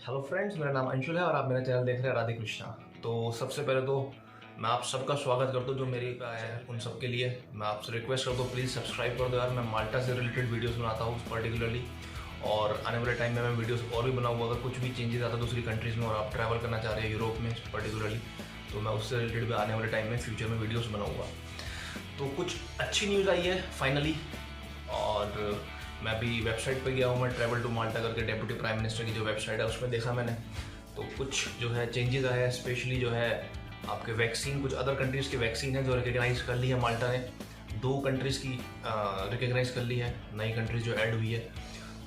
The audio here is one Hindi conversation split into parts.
हेलो फ्रेंड्स, मेरा नाम अंशुल है और आप मेरा चैनल देख रहे हैं राधे कृष्णा। तो सबसे पहले तो मैं आप सबका स्वागत करता हूँ जो मेरे पे आया है उन सब के लिए। मैं आपसे रिक्वेस्ट करता हूँ प्लीज़ सब्सक्राइब कर दो यार। मैं माल्टा से रिलेटेड वीडियोस बनाता हूँ पर्टिकुलरली, और आने वाले टाइम में मैं वीडियोस और भी बनाऊँगा। अगर कुछ भी चेंजेस आता है दूसरी कंट्रीज़ में और आप ट्रैवल करना चाह रहे हैं यूरोप में पर्टिकुलरली, तो मैं उससे रिलेटेड भी आने वाले टाइम में फ्यूचर में वीडियोज़ बनाऊँगा। तो कुछ अच्छी न्यूज़ आई है फाइनली, और मैं अभी वेबसाइट पे गया हूँ। मैं ट्रैवल टू माल्टा करके डेप्यूटी प्राइम मिनिस्टर की जो वेबसाइट है उसमें देखा मैंने, तो कुछ जो है चेंजेस आए हैं। स्पेशली जो है आपके वैक्सीन, कुछ अदर कंट्रीज़ की वैक्सीन है जो रिकग्नाइज कर ली है माल्टा ने। 2 कंट्रीज़ की रिकग्नाइज कर ली है, नई कंट्रीज जो ऐड हुई है।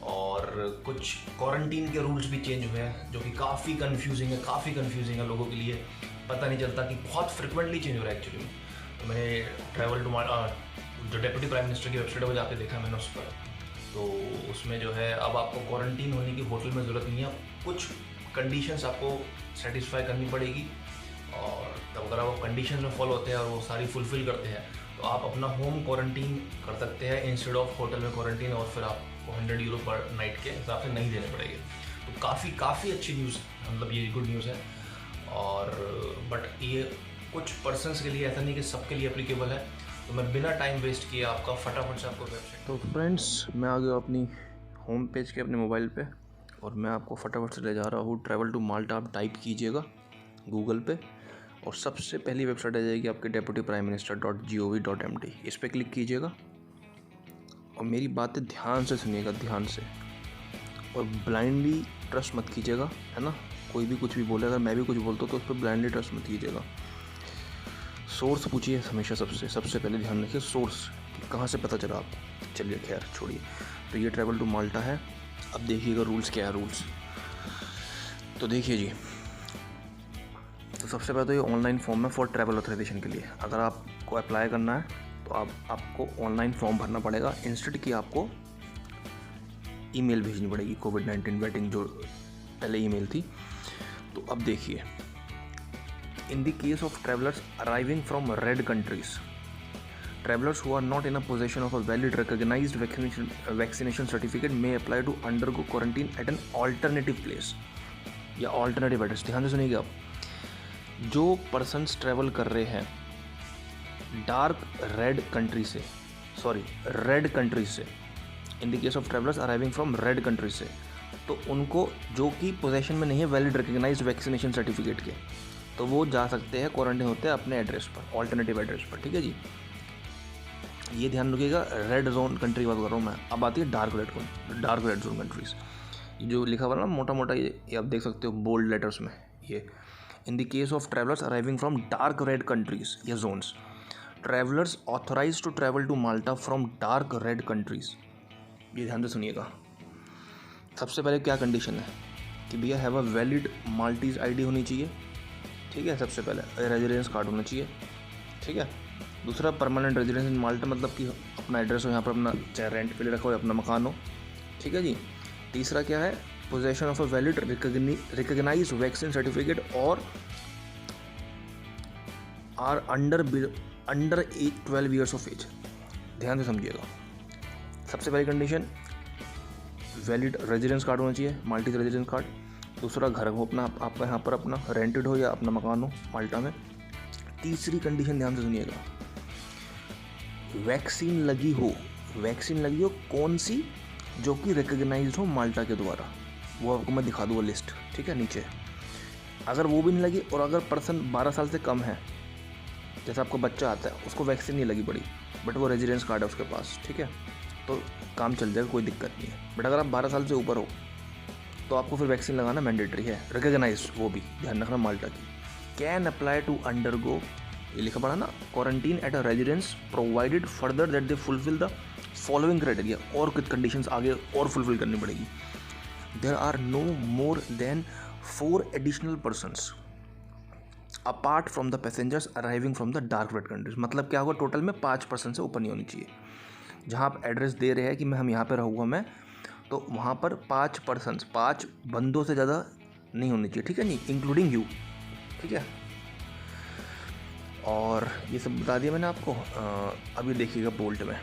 और कुछ क्वारंटीन के रूल्स भी चेंज हुए हैं जो कि काफ़ी कन्फ्यूजिंग है लोगों के लिए। पता नहीं चलता कि बहुत फ्रिक्वेंटली चेंज हो रहा है एक्चुअली में। तो मैंने ट्रैवल टू जो डेप्यूटी प्राइम मिनिस्टर की वेबसाइट है वो जाके देखा मैंने उस पर, तो उसमें जो है अब आपको क्वारंटीन होने की होटल में ज़रूरत नहीं है। कुछ कंडीशंस आपको सेटिस्फाई करनी पड़ेगी, और तब अगर आप कंडीशंस में फॉलो होते हैं और वो सारी फुलफ़िल करते हैं तो आप अपना होम क्वारंटीन कर सकते हैं इंस्टेड ऑफ होटल में क्वारंटीन, और फिर आपको 100 यूरो पर नाइट के हिसाब से नहीं देने पड़ेंगे। तो काफ़ी अच्छी न्यूज़, मतलब ये गुड न्यूज़ है। और बट ये कुछ पर्सनस के लिए, ऐसा नहीं कि सबके लिए एप्लीकेबल है। तो मैं बिना टाइम वेस्ट किए आपका फटाफट से आपको वेबसाइट। तो फ्रेंड्स, मैं आ गया अपनी होम पेज के अपने मोबाइल पे, और मैं आपको फटाफट से ले जा रहा हूँ ट्रैवल टू माल्टा। आप टाइप कीजिएगा गूगल पे और सबसे पहली वेबसाइट आ जाएगी आपके deputyprimeminister.gov.mt। इस पर क्लिक कीजिएगा और मेरी बातें ध्यान से सुनिएगा, ध्यान से, और ब्लाइंडली ट्रस्ट मत कीजिएगा, है ना। कोई भी कुछ भी बोले, अगर मैं भी कुछ बोलता हूँ तो उस पर ब्लाइंडली ट्रस्ट मत कीजिएगा। सोर्स पूछिए हमेशा, सबसे पहले ध्यान रखिए सोर्स, कि कहाँ से पता चला आपको। चलिए खैर छोड़िए। तो ये ट्रैवल टू माल्टा है। अब देखिएगा रूल्स क्या है। रूल्स तो देखिए जी, तो सबसे पहले तो ये ऑनलाइन फॉर्म है फॉर ट्रैवल ऑथराइजेशन के लिए। अगर आपको अप्लाई करना है तो आपको ऑनलाइन फॉर्म भरना पड़ेगा, इंस्टेड की आपको ईमेल भेजनी पड़ेगी। कोविड-19 वेटिंग जो पहले ईमेल थी। तो अब देखिए, in the case of travelers arriving from red countries, travelers who are not in a possession of a valid recognized vaccination certificate may apply to undergo quarantine at an alternative place या alternative address। ध्यान से सुनिएगा आप, जो पर्सन्स ट्रैवल कर रहे हैं रेड कंट्री से, इन the case of travellers arriving from red country से, तो उनको जो कि पोजेशन में नहीं है वैलिड रिकग्नाइज्ड वैक्सीनेशन सर्टिफिकेट के, तो वो जा सकते हैं, क्वारंटाइन होते हैं अपने एड्रेस पर, ऑल्टरनेटिव एड्रेस पर। ठीक है जी, ये ध्यान रखिएगा। रेड जोन कंट्री की बात कर रहा हूँ मैं। अब आती है डार्क रेड जोन कंट्रीज। ये जो लिखा हुआ है ना मोटा मोटा, ये आप देख सकते हो बोल्ड लेटर्स में, ये in the case of travellers arriving from dark red countries या zones, travellers authorise to travel to Malta from dark red countries. ये ध्यान से सुनिएगा। सबसे पहले क्या कंडीशन है कि भैया have a valid Maltese ID होनी चाहिए। ठीक है, सबसे पहले रेजिडेंस कार्ड होना चाहिए। ठीक है, दूसरा परमानेंट रेजिडेंस इन माल्टा, मतलब कि अपना एड्रेस हो यहाँ पर, अपना चाहे रेंट पे ले रखा हो या अपना मकान हो। ठीक है जी। तीसरा क्या है, possession of a valid recognise vaccine certificate और are under 12 years of age. ध्यान से समझिएगा। सबसे पहली कंडीशन, वैलिड रेजिडेंस कार्ड होना चाहिए, माल्टीज रेजिडेंस कार्ड। दूसरा, घर हो अपना, आपका यहाँ पर अपना रेंटेड हो या अपना मकान हो माल्टा में। तीसरी कंडीशन ध्यान से सुनिएगा, वैक्सीन लगी हो कौन सी, जो कि रिकग्नाइज्ड हो माल्टा के द्वारा। वो आपको मैं दिखा दूँगा लिस्ट, ठीक है, नीचे। अगर वो भी नहीं लगी, और अगर पर्सन 12 साल से कम है, जैसे आपको बच्चा आता है उसको वैक्सीन नहीं लगी पड़ी, बट वो रेजिडेंस कार्ड है उसके पास, ठीक है, तो काम चल जाएगा, कोई दिक्कत नहीं है। बट अगर आप 12 साल से ऊपर हो तो आपको फिर वैक्सीन लगाना मैंडेटरी है, रिकग्नाइज, वो भी ध्यान रखना माल्टा की। कैन अप्लाई टू अंडरगो, ये लिखा पड़ा ना, quarantine at a residence provided further that they fulfil the following criteria. और कुछ कंडीशंस आगे और फुलफिल करनी पड़ेगी। There are no more than 4 additional persons apart from the passengers arriving from the dark red countries. मतलब क्या होगा, टोटल में 5 पर्सन से ऊपर नहीं होनी चाहिए। जहाँ आप एड्रेस दे रहे हैं कि हम यहाँ पे रहूँगा मैं, तो वहाँ पर 5 पर्सन्स, 5 बंदों से ज़्यादा नहीं होनी चाहिए। ठीक है नहीं, इंक्लूडिंग यू। ठीक है, और ये सब बता दिया मैंने आपको। अभी देखिएगा बोल्ट में,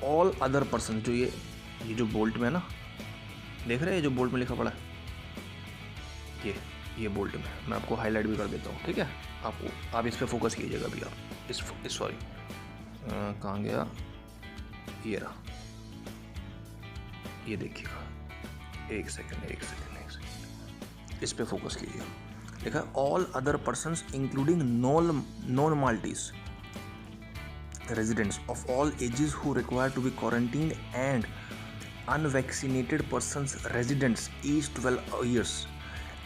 ऑल अदर पर्सन, जो ये जो बोल्ट में है ना, देख रहे हैं जो बोल्ट में लिखा पड़ा है, ये बोल्ड में मैं आपको हाईलाइट भी कर देता हूँ, ठीक है। आप इस पर फोकस कीजिएगा अभी। आप इस सॉरी कहाँ गया, ये रहा, ये देखिएगा, एक सेकेंड, इस पे फोकस कीजिए। देखा, all other persons including non Maltese residents of all ages who require to be quarantined and unvaccinated persons residents aged 12 years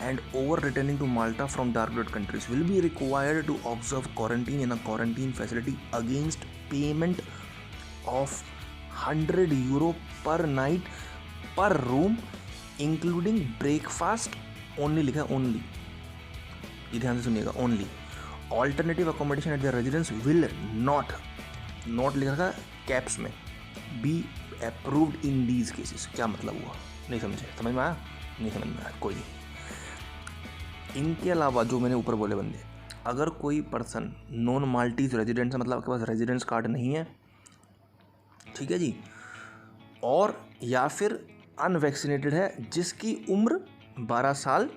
and over returning to Malta from dark red countries will be required to observe quarantine in a quarantine facility against payment of €100 per night per room including breakfast only। लिखा है only, ये ध्यान से सुनिएगा, only। Alternative accommodation at the residence will not लिखा था कैप्स में, be approved in these cases. क्या मतलब हुआ, नहीं समझ में आया, नहीं समझ में आया, कोई नहीं। इनके अलावा जो मैंने ऊपर बोले बंदे, अगर कोई पर्सन नॉन माल्टीज रेजिडेंट है, मतलब आपके पास रेजिडेंस कार्ड नहीं है, ठीक है जी, और या फिर अनवैक्सीनेटेड है जिसकी उम्र 12 साल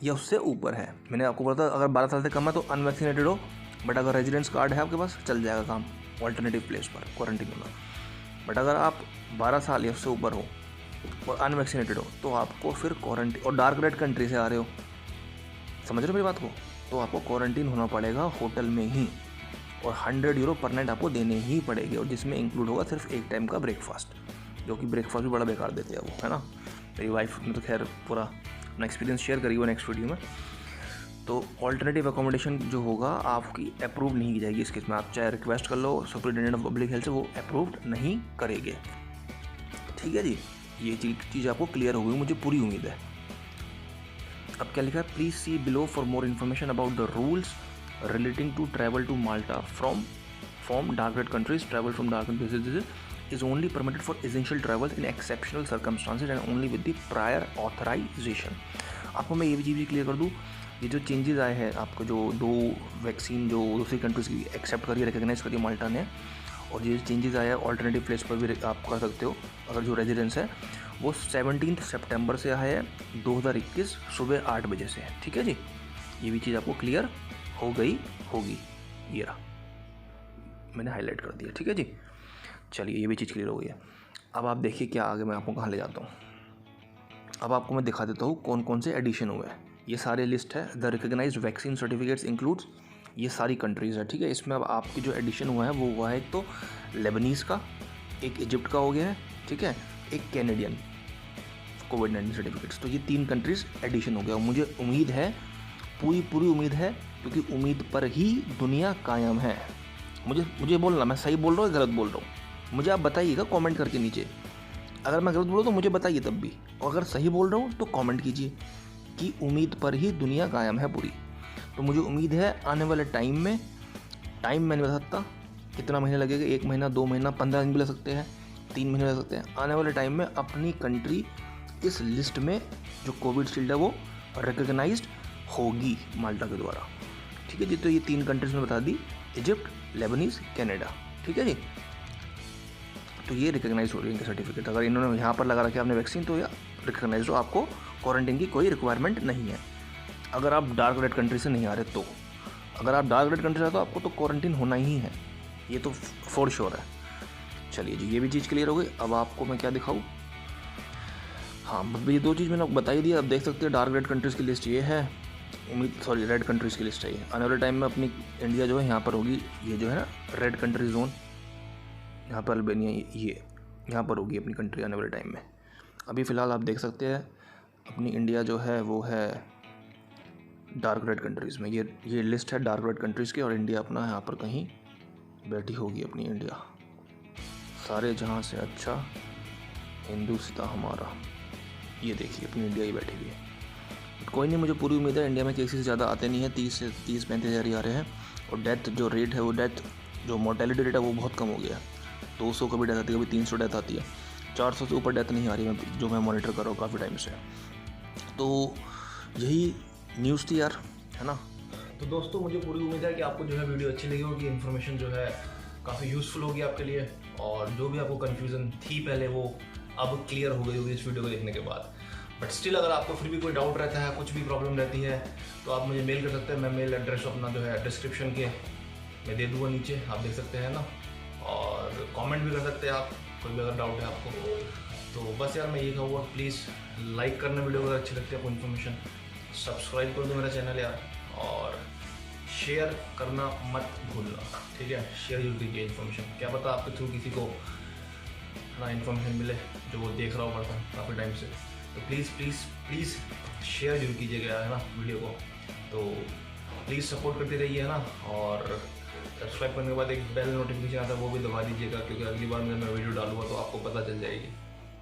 या उससे ऊपर है। मैंने आपको बोला था अगर 12 साल से कम है तो अनवैक्सीनेटेड हो, बट अगर रेजिडेंस कार्ड है आपके पास चल जाएगा काम ऑल्टरनेटिव प्लेस पर क्वारंटीन होना। बट अगर आप 12 साल या उससे ऊपर हो और अनवैक्सीनेटेड हो तो आपको फिर क्वारंटीन, और डार्क रेड कंट्री से आ रहे हो, समझ रहे हो मेरी बात को, तो आपको क्वारंटीन होना पड़ेगा होटल में ही, और €100 पर नाइट आपको देने ही पड़ेगी, और जिसमें इंक्लूड होगा सिर्फ एक टाइम का ब्रेकफास्ट, जो कि ब्रेकफास्ट भी बड़ा बेकार देते हैं वो, है ना। मेरी वाइफ ने तो खैर पूरा अपना एक्सपीरियंस शेयर करी वो नेक्स्ट वीडियो में। तो ऑल्टरनेटिव अकोमोडेशन जो होगा आपकी अप्रूव नहीं की जाएगी इस केस में। आप चाहे रिक्वेस्ट कर लो सुपरिटेंडेंट ऑफ पब्लिक हेल्थ से, वो अप्रूव्ड नहीं करेंगे, ठीक है जी। ये चीज़ आपको क्लियर हो गई, मुझे पूरी उम्मीद है। अब क्या लिखा है, please see below for more information about the rules relating to travel to Malta from dark red countries. Travel from dark countries is only permitted for essential travels in exceptional circumstances and only with the prior authorization। आपको मैं ये भी चीज़ क्लियर कर दूँ, ये जो चेंजेस आए हैं, आपको जो 2 वैक्सीन जो दूसरी कंट्रीज़ की एक्सेप्ट करिए, रिकग्नाइज करिए माल्टा ने, और ये चेंजेस आया है ऑल्टरनेटिव प्लेस पर भी आप कर सकते हो अगर जो रेजिडेंस है, वो 17 सितंबर से आया है 2021 सुबह 8 बजे से है, ठीक है जी। ये भी चीज़ आपको क्लियर हो गई होगी, ये रहा मैंने हाईलाइट कर दिया, ठीक है जी। चलिए ये भी चीज़ क्लियर हो गई है। अब आप देखिए क्या आगे मैं आपको कहाँ ले जाता हूँ। अब आपको मैं दिखा देता हूँ कौन कौन से एडिशन हुए हैं। ये सारे लिस्ट है, the recognised vaccine certificates includes, ये सारी कंट्रीज़ है, ठीक है। इसमें अब आपकी जो एडिशन हुआ है वो हुआ है, एक तो लेबनीज़ का, एक इजिप्ट का हो गया है, ठीक है, एक कैनेडियन कोविड-19 सर्टिफिकेट्स। तो ये 3 कंट्रीज़ एडिशन हो गया। और मुझे उम्मीद है, पूरी उम्मीद है, क्योंकि उम्मीद पर ही दुनिया कायम है। मुझे बोलना, मैं सही बोल रहा हूँ गलत बोल रहा हूँ, मुझे आप बताइएगा कमेंट करके नीचे। अगर मैं गलत बोलूँ तो मुझे बताइए तब भी, और अगर सही बोल रहा हूँ तो कमेंट कीजिए कि उम्मीद पर ही दुनिया कायम है पूरी। तो मुझे उम्मीद है आने वाले टाइम में, टाइम मैं नहीं बता सकता कितना महीना लगेगा, 1 महीना, 2 महीना, 15 दिन भी लग सकते हैं, 3 महीने लग सकते हैं। आने वाले टाइम में अपनी कंट्री इस लिस्ट में जो कोविडशील्ड है वो रिकग्नाइज्ड होगी माल्टा के द्वारा, ठीक है जी। तो ये 3 कंट्रीज में बता दी, इजिप्ट, लेबनीज, कनाडा, ठीक है जी। तो ये रिकग्नाइज हो रही है इनके सर्टिफिकेट। अगर इन्होंने यहाँ पर लगा रखा है आपने वैक्सीन, तो ये रिकग्नाइज हो, आपको क्वारंटीन की कोई रिक्वायरमेंट नहीं है। अगर आप डार्क रेड कंट्री से नहीं आ रहे तो, अगर आप डार्क रेड कंट्री से आते तो आपको तो क्वारंटीन होना ही है, ये तो फॉर श्योर है। चलिए जी, ये भी चीज़ क्लियर हो गई। अब आपको मैं क्या दिखाऊँ, हाँ ये 2 चीज़ मैंने बता ही दिया। अब देख सकते हैं डार्क रेड कंट्रीज़ की लिस्ट ये है, रेड कंट्रीज़ की लिस्ट है ये। आने वाले टाइम में अपनी इंडिया जो है यहाँ पर होगी, ये जो है ना रेड कंट्री जोन, यहाँ पर अल्बानिया, ये यहाँ पर होगी अपनी कंट्री आने वाले टाइम में। अभी फ़िलहाल आप देख सकते हैं अपनी इंडिया जो है वो है डार्क रेड कंट्रीज़ में। ये लिस्ट है डार्क रेड कंट्रीज़ की, और इंडिया अपना यहाँ पर कहीं बैठी होगी अपनी इंडिया। सारे जहाँ से अच्छा हिंदुस्तान हमारा, ये देखिए अपनी इंडिया ही बैठी हुई है। कोई नहीं, मुझे पूरी उम्मीद है इंडिया में केसेस ज़्यादा आते नहीं हैं, 30-35 हज़ार ही आ रहे हैं, और डेथ जो रेट है वो जो मोर्टेलिटी रेट है वो बहुत कम हो गया है। 200 कभी डेथ आती है, कभी 300 डेथ आती है, 400 से ऊपर डेथ नहीं आ रही है जो मैं मॉनिटर कर रहा हूँ काफ़ी टाइम से। तो यही न्यूज़ थी यार, है ना। तो दोस्तों मुझे पूरी उम्मीद है कि आपको जो है वीडियो अच्छी लगी होगी, इन्फॉर्मेशन जो है काफ़ी यूज़फुल होगी आपके लिए, और जो भी आपको कन्फ्यूज़न थी पहले वो अब क्लियर हो गई होगी इस वीडियो को देखने के बाद। बट स्टिल अगर आपको फिर भी कोई डाउट रहता है, कुछ भी प्रॉब्लम रहती है, तो आप मुझे मेल कर सकते हैं। मैं मेल एड्रेस अपना जो है डिस्क्रिप्शन के मैं दे दूँगा नीचे, आप देख सकते हैं ना। और कमेंट भी कर सकते हैं आप, कोई भी अगर डाउट है आपको। तो बस यार मैं ये कहूँगा, प्लीज़ लाइक करना वीडियो अगर अच्छी लगती है आपको इन्फॉर्मेशन, सब्सक्राइब कर दो मेरा चैनल यार, और शेयर करना मत भूलना, ठीक है। शेयर जरूर कीजिए इन्फॉर्मेशन, क्या पता आपके थ्रू किसी को ना इन्फॉर्मेशन मिले जो वो देख रहा हो पर्सन काफ़ी टाइम से। तो प्लीज़ प्लीज़ प्लीज़ शेयर जरूर कीजिएगा है ना वीडियो को। तो प्लीज़ सपोर्ट करते रहिए है ना। और सब्सक्राइब करने के बाद एक बेल नोटिफिकेशन आता है वो भी दबा दीजिएगा, क्योंकि अगली बार जब मैं वीडियो डालूंगा तो आपको पता चल जाएगी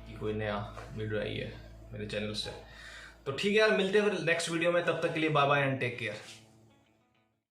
कि कोई नया वीडियो आई है मेरे चैनल से। तो ठीक है यार, मिलते हैं फिर नेक्स्ट वीडियो में, तब तक के लिए bye bye and take care.